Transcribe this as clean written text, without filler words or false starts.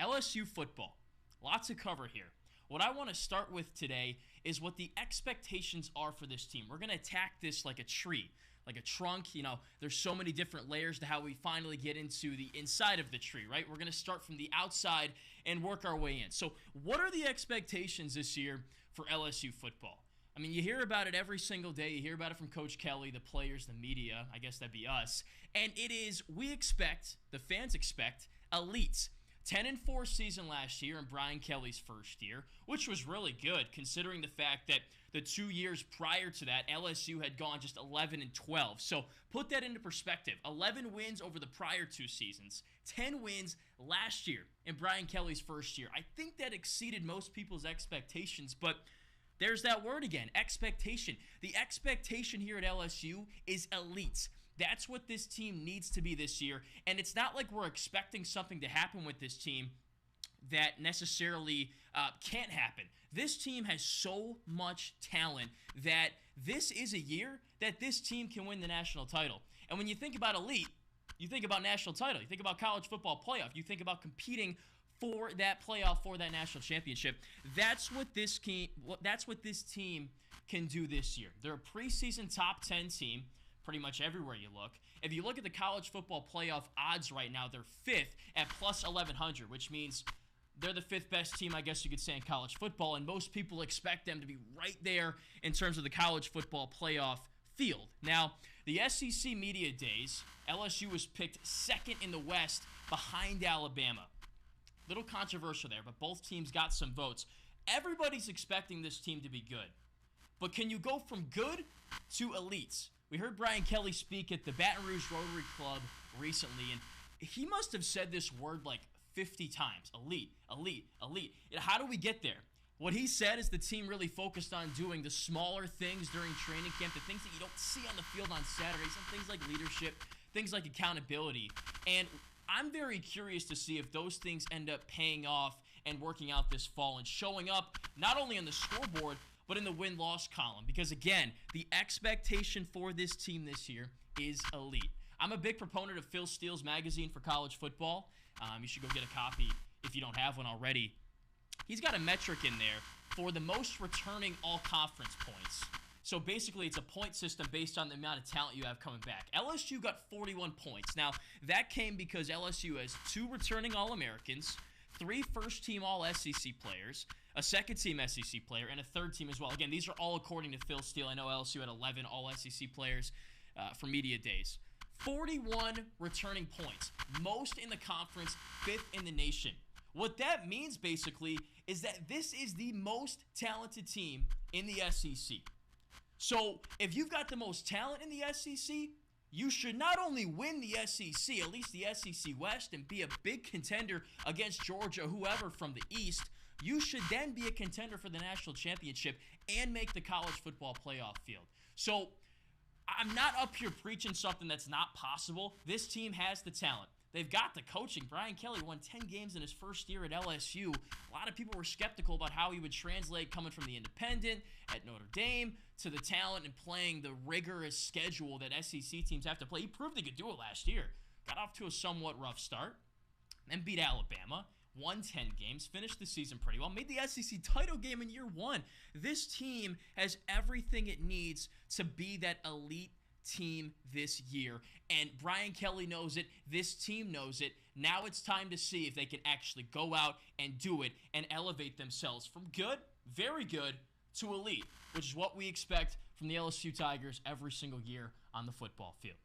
LSU football. Lots to cover here. What I want to start with today is what the expectations are for this team. We're going to attack this like a tree, like a trunk. There's so many different layers to how we finally get into the inside of the tree, right? We're going to start from the outside and work our way in. So what are the expectations this year for LSU football? I mean, you hear about it every single day. You hear about it from Coach Kelly, the players, the media. I guess that'd be us. And it is, the fans expect, elites. 10-4 season last year in Brian Kelly's first year, which was really good considering the fact that the 2 years prior to that, LSU had gone just 11-12. So put that into perspective. 11 wins over the prior 2 seasons, 10 wins last year in Brian Kelly's first year. I think that exceeded most people's expectations, but there's that word again, expectation. The expectation here at LSU is elites. That's what this team needs to be this year, and it's not like we're expecting something to happen with this team that necessarily can't happen. This team has so much talent that this is a year that this team can win the national title. And when you think about elite, you think about national title, you think about college football playoff, you think about competing for that playoff, for that national championship. That's what this team can do this year. They're a preseason top 10 team pretty much everywhere you look. If you look at the college football playoff odds right now, they're 5th at plus 1,100, which means they're the 5th best team, I guess you could say, in college football, and most people expect them to be right there in terms of the college football playoff field. Now, the SEC media days, LSU was picked 2nd in the West behind Alabama. Little controversial there, but both teams got some votes. Everybody's expecting this team to be good. But can you go from good to elites? We heard Brian Kelly speak at the Baton Rouge Rotary Club recently, and he must have said this word like 50 times. Elite, elite, elite. How do we get there? What he said is the team really focused on doing the smaller things during training camp, the things that you don't see on the field on Saturdays, some things like leadership, things like accountability. And I'm very curious to see if those things end up paying off and working out this fall and showing up not only on the scoreboard, but in the win-loss column. Because, again, the expectation for this team this year is elite. I'm a big proponent of Phil Steele's magazine for college football. You should go get a copy if you don't have one already. He's got a metric in there for the most returning all-conference points. So basically, it's a point system based on the amount of talent you have coming back. LSU got 41 points. Now, that came because LSU has 2 returning All-Americans, 3 first-team All-SEC players, a second-team SEC player, and a third-team as well. Again, these are all according to Phil Steele. I know LSU had 11 All-SEC players for media days. 41 returning points, most in the conference, 5th in the nation. What that means, basically, is that this is the most talented team in the SEC. So, if you've got the most talent in the SEC, you should not only win the SEC, at least the SEC West, and be a big contender against Georgia, whoever from the East, you should then be a contender for the national championship and make the college football playoff field. So, I'm not up here preaching something that's not possible. This team has the talent. They've got the coaching. Brian Kelly won 10 games in his first year at LSU. A lot of people were skeptical about how he would translate coming from the independent at Notre Dame to the talent and playing the rigorous schedule that SEC teams have to play. He proved he could do it last year. Got off to a somewhat rough start, then beat Alabama, won 10 games, finished the season pretty well, made the SEC title game in year 1. This team has everything it needs to be that elite team this year, and Brian Kelly knows it. This team knows it. Now it's time to see if they can actually go out and do it and elevate themselves from good, very good, to elite, which is what we expect from the LSU Tigers every single year on the football field.